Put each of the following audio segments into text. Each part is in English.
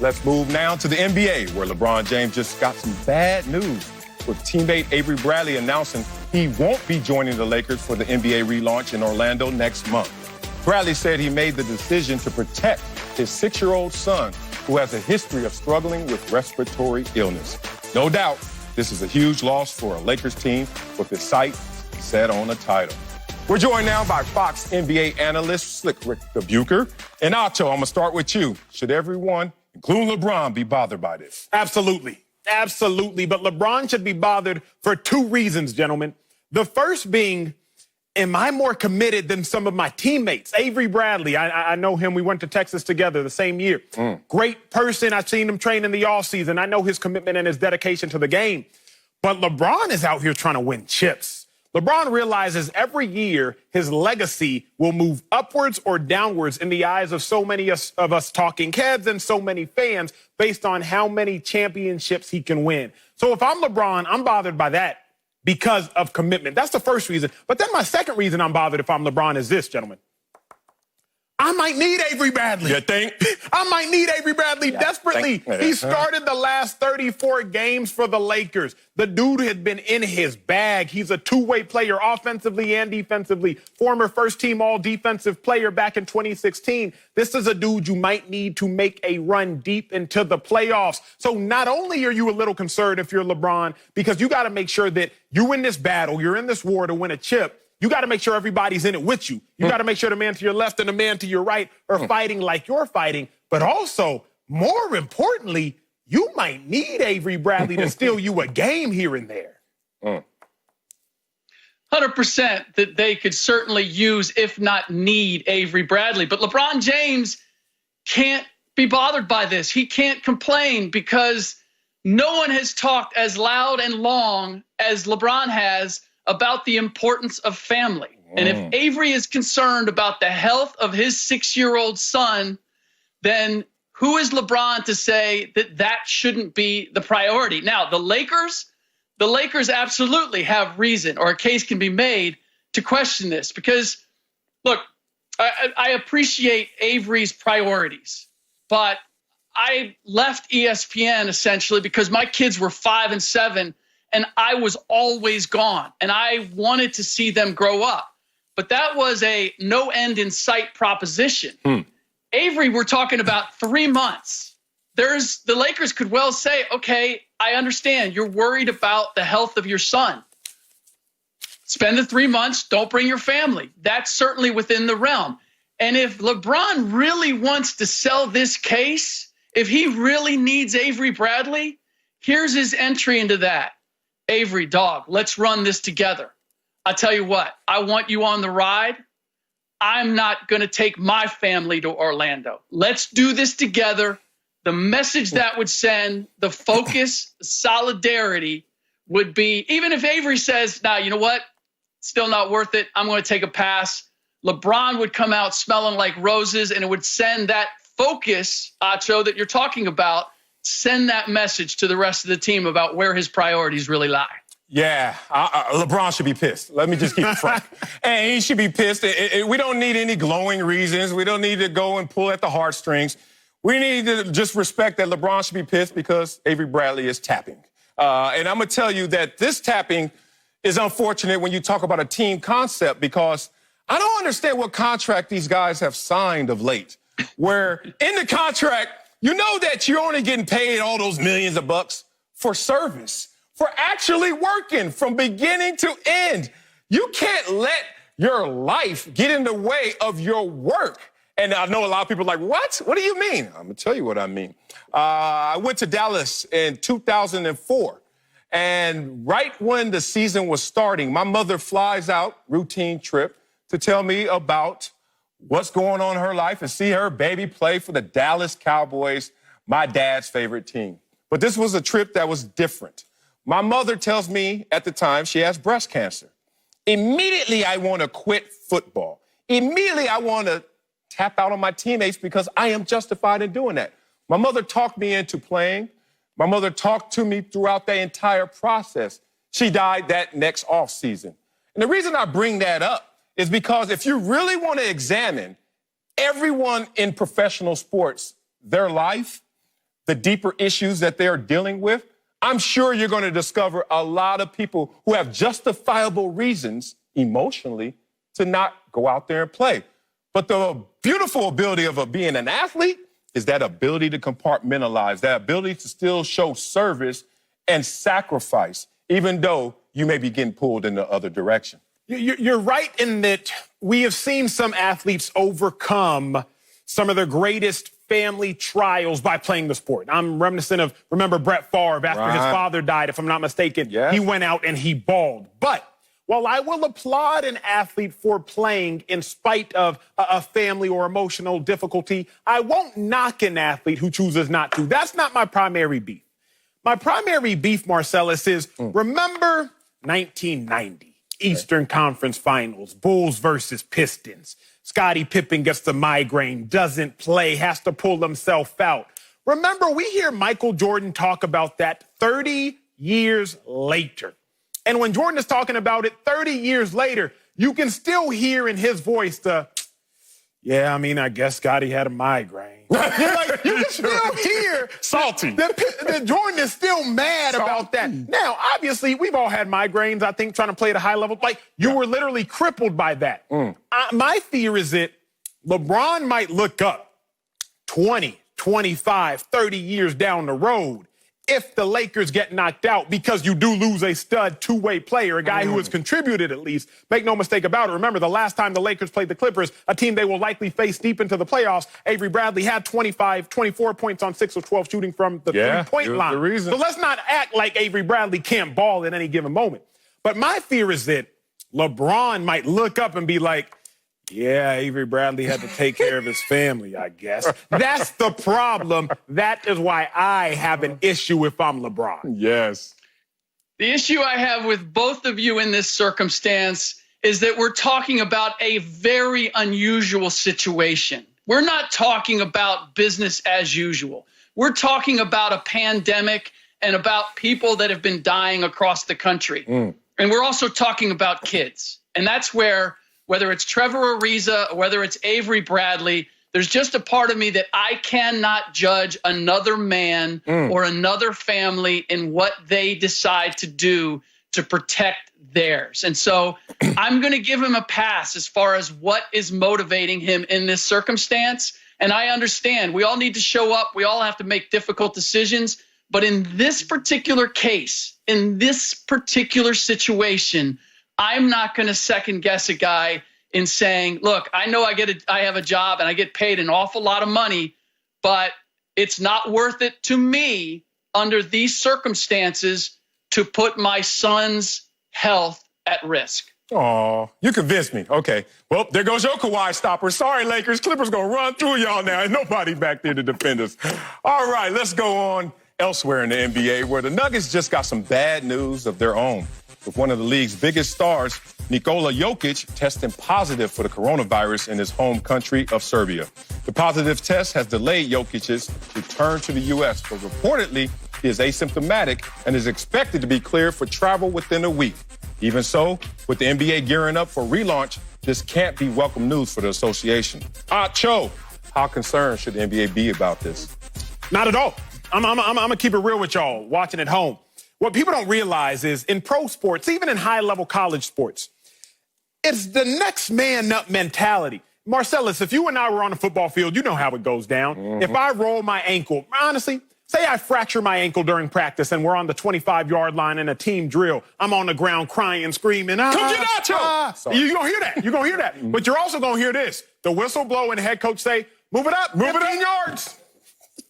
Let's move now to the NBA, where LeBron James just got some bad news with teammate Avery Bradley announcing he won't be joining the Lakers for the NBA relaunch in Orlando next month. Bradley said he made the decision to protect his 6-year-old son, who has a history of struggling with respiratory illness. No doubt, this is a huge loss for a Lakers team with its sights set on a title. We're joined now by Fox NBA analyst Slick Rick Bucher. And Acho, I'm going to start with you. Should everyone, including LeBron, be bothered by this? Absolutely. Absolutely. But LeBron should be bothered for two reasons, gentlemen. The first being, am I more committed than some of my teammates? Avery Bradley, I know him. We went to Texas together the same year. Great person. I've seen him train in the offseason. I know his commitment and his dedication to the game. But LeBron is out here trying to win chips. LeBron realizes every year his legacy will move upwards or downwards in the eyes of so many of us talking heads and so many fans based on how many championships he can win. So if I'm LeBron, I'm bothered by that because of commitment. That's the first reason. But then my second reason I'm bothered if I'm LeBron is this, gentlemen. I might need Avery Bradley. You think? I might need Avery Bradley desperately. He started the last 34 games for the Lakers. The dude had been in his bag. He's a two-way player offensively and defensively. Former first-team all-defensive player back in 2016. This is a dude you might need to make a run deep into the playoffs. So not only are you a little concerned if you're LeBron, because you got to make sure that you in this battle, you're in this war to win a chip, you got to make sure everybody's in it with you. You got to make sure the man to your left and the man to your right are fighting like you're fighting. But also, more importantly, you might need Avery Bradley to steal you a game here and there. 100% that they could certainly use, if not need, Avery Bradley. But LeBron James can't be bothered by this. He can't complain because no one has talked as loud and long as LeBron has about the importance of family. And if Avery is concerned about the health of his 6-year-old son, then who is LeBron to say that that shouldn't be the priority? Now, the Lakers absolutely have reason, or a case can be made to question this because, look, I appreciate Avery's priorities, but I left ESPN essentially because my kids were 5 and 7 and I was always gone, and I wanted to see them grow up. But that was a no end in sight proposition. Avery, we're talking about 3 months. The Lakers could well say, okay, I understand you're worried about the health of your son. Spend the 3 months, don't bring your family. That's certainly within the realm. And if LeBron really wants to sell this case, if he really needs Avery Bradley, here's his entry into that. Avery, dog, let's run this together. I tell you what, I want you on the ride. I'm not going to take my family to Orlando. Let's do this together. The message that would send, the focus, solidarity would be, even if Avery says, nah, you know what? Still not worth it. I'm going to take a pass. LeBron would come out smelling like roses, and it would send that focus, Acho, that you're talking about, send that message to the rest of the team about where his priorities really lie. Yeah, LeBron should be pissed. Let me just keep it frank. And he should be pissed. We don't need any glowing reasons. We don't need to go and pull at the heartstrings. We need to just respect that LeBron should be pissed because Avery Bradley is tapping. And I'm going to tell you that this tapping is unfortunate when you talk about a team concept because I don't understand what contract these guys have signed of late, where in the contract, you know that you're only getting paid all those millions of bucks for service, for actually working from beginning to end. You can't let your life get in the way of your work. And I know a lot of people are like, what? What do you mean? I'm going to tell you what I mean. I went to Dallas in 2004. And right when the season was starting, my mother flies out, routine trip, to tell me about what's going on in her life and see her baby play for the Dallas Cowboys, my dad's favorite team. But this was a trip that was different. My mother tells me at the time she has breast cancer. Immediately, I want to quit football. Immediately, I want to tap out on my teammates because I am justified in doing that. My mother talked me into playing. My mother talked to me throughout the entire process. She died that next offseason. And the reason I bring that up is because if you really want to examine everyone in professional sports, their life, the deeper issues that they're dealing with, I'm sure you're going to discover a lot of people who have justifiable reasons emotionally to not go out there and play. But the beautiful ability of being an athlete is that ability to compartmentalize, that ability to still show service and sacrifice, even though you may be getting pulled in the other direction. You're right in that we have seen some athletes overcome some of their greatest family trials by playing the sport. I'm reminiscent of, remember Brett Favre, after his father died, if I'm not mistaken, he went out and he bawled. But while I will applaud an athlete for playing in spite of a family or emotional difficulty, I won't knock an athlete who chooses not to. That's not my primary beef. My primary beef, Marcellus, is remember 1990. Eastern Conference Finals, Bulls versus Pistons. Scottie Pippen gets the migraine, doesn't play, has to pull himself out. Remember, we hear Michael Jordan talk about that 30 years later. And when Jordan is talking about it 30 years later, you can still hear in his voice yeah, I mean, I guess Scottie had a migraine. You can still hear salty. That Jordan is still mad about that. Now, obviously, we've all had migraines, I think, trying to play at a high level. Like, you were literally crippled by that. My fear is that LeBron might look up 20, 25, 30 years down the road if the Lakers get knocked out, because you do lose a stud two-way player, a guy who has contributed at least. Make no mistake about it. Remember, the last time the Lakers played the Clippers, a team they will likely face deep into the playoffs, Avery Bradley had 24 points on 6 of 12 shooting from the three-point line. So let's not act like Avery Bradley can't ball at any given moment. But my fear is that LeBron might look up and be like, yeah, Avery Bradley had to take care of his family, I guess. That's the problem. That is why I have an issue if I'm LeBron. Yes. The issue I have with both of you in this circumstance is that we're talking about a very unusual situation. We're not talking about business as usual. We're talking about a pandemic and about people that have been dying across the country. And we're also talking about kids. And that's where, whether it's Trevor Ariza or whether it's Avery Bradley, there's just a part of me that I cannot judge another man or another family in what they decide to do to protect theirs. And so I'm going to give him a pass as far as what is motivating him in this circumstance. And I understand we all need to show up. We all have to make difficult decisions. But in this particular case, in this particular situation, I'm not going to second guess a guy in saying, look, I know I have a job and I get paid an awful lot of money, but it's not worth it to me under these circumstances to put my son's health at risk. Oh, you convinced me. Okay. Well, there goes your Kawhi stopper. Sorry, Lakers. Clippers going to run through y'all now. And nobody back there to defend us. All right, let's go on elsewhere in the NBA, where the Nuggets just got some bad news of their own, with one of the league's biggest stars, Nikola Jokic, testing positive for the coronavirus in his home country of Serbia. The positive test has delayed Jokic's return to the U.S., but reportedly he is asymptomatic and is expected to be cleared for travel within a week. Even so, with the NBA gearing up for relaunch, this can't be welcome news for the association. Acho, how concerned should the NBA be about this? Not at all. I'm going to keep it real with y'all watching at home. What people don't realize is in pro sports, even in high-level college sports, it's the next man up mentality. Marcellus, if you and I were on a football field, you know how it goes down. If I roll my ankle, honestly, say I fracture my ankle during practice and we're on the 25-yard line in a team drill. I'm on the ground crying, screaming, Come get Acho! You're going to hear that. You're going to hear that. But you're also going to hear this. The whistle blow and the head coach say, move it up, 15 yards.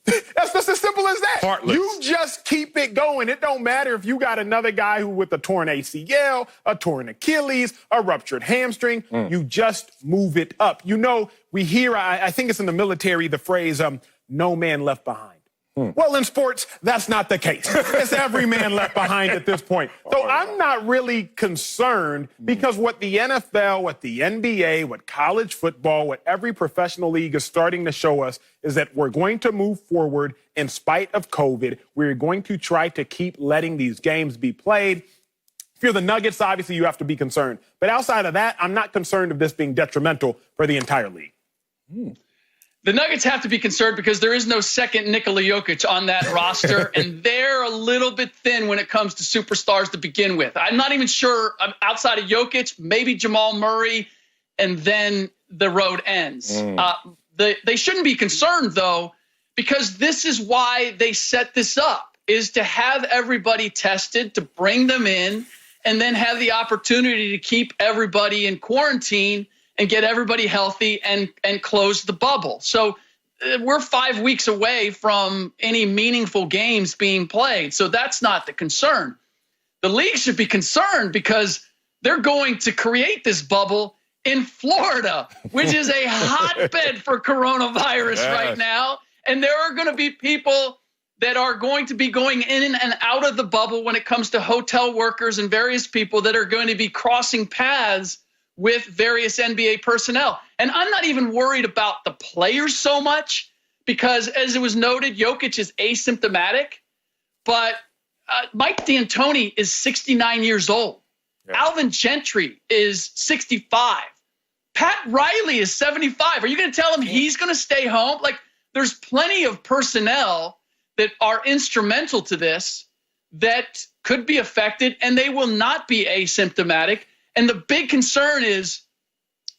That's just as simple as that. Heartless. You just keep it going. It don't matter if you got another guy who with a torn ACL, a torn Achilles, a ruptured hamstring. You just move it up. You know, we hear, I think it's in the military, the phrase, no man left behind. Well, in sports, that's not the case. It's every man left behind at this point. So I'm not really concerned because what the NFL, what the NBA, what college football, what every professional league is starting to show us is that we're going to move forward in spite of COVID. We're going to try to keep letting these games be played. If you're the Nuggets, obviously you have to be concerned. But outside of that, I'm not concerned of this being detrimental for the entire league. The Nuggets have to be concerned because there is no second Nikola Jokic on that roster, and they're a little bit thin when it comes to superstars to begin with. I'm not even sure, outside of Jokic, maybe Jamal Murray, and then the road ends. They shouldn't be concerned, though, because this is why they set this up, is to have everybody tested, to bring them in, and then have the opportunity to keep everybody in quarantine and get everybody healthy and close the bubble. So we're 5 weeks away from any meaningful games being played. So that's not the concern. The league should be concerned because they're going to create this bubble in Florida, which is a hotbed for coronavirus right now. And there are going to be people that are going to be going in and out of the bubble when it comes to hotel workers and various people that are going to be crossing paths with various NBA personnel. And I'm not even worried about the players so much because, as it was noted, Jokic is asymptomatic, but Mike D'Antoni is 69 years old. Yeah. Alvin Gentry is 65. Pat Riley is 75. Are you going to tell him he's going to stay home? Like, there's plenty of personnel that are instrumental to this that could be affected, and they will not be asymptomatic. And the big concern is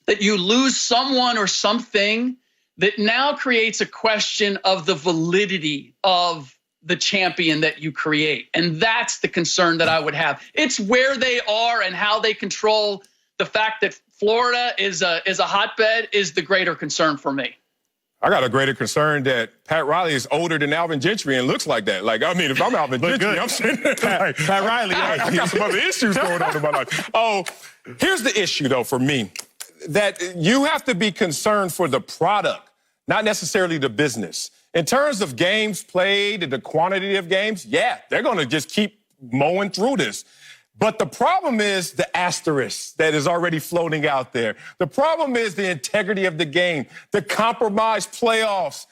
that you lose someone or something that now creates a question of the validity of the champion that you create. And that's the concern that I would have. It's where they are and how they control the fact that Florida is a hotbed is the greater concern for me. I got a greater concern that Pat Riley is older than Alvin Gentry and looks like that. Like, I mean, if I'm Alvin Gentry, I'm sitting there like, Pat Riley, I got some other issues going on in my life. Oh, here's the issue, though, for me, that you have to be concerned for the product, not necessarily the business. In terms of games played and the quantity of games, yeah, they're going to just keep mowing through this. But the problem is the asterisk that is already floating out there. The problem is the integrity of the game, the compromised playoffs.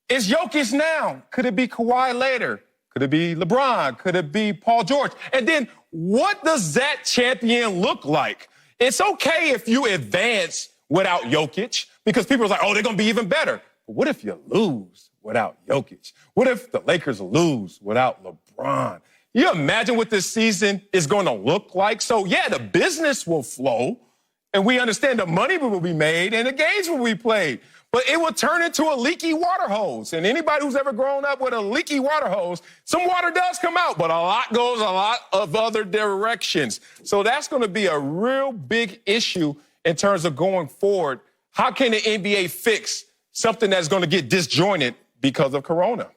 It's Jokic now. Could it be Kawhi later? Could it be LeBron? Could it be Paul George? And then what does that champion look like? It's okay if you advance without Jokic because people are like, oh, they're going to be even better. But what if you lose without Jokic? What if the Lakers lose without LeBron? You imagine what this season is going to look like? So, yeah, the business will flow, and we understand the money will be made, and the games will be played. But it will turn into a leaky water hose. And anybody who's ever grown up with a leaky water hose, some water does come out, but a lot goes a lot of other directions. So that's going to be a real big issue in terms of going forward. How can the NBA fix something that's going to get disjointed because of Corona?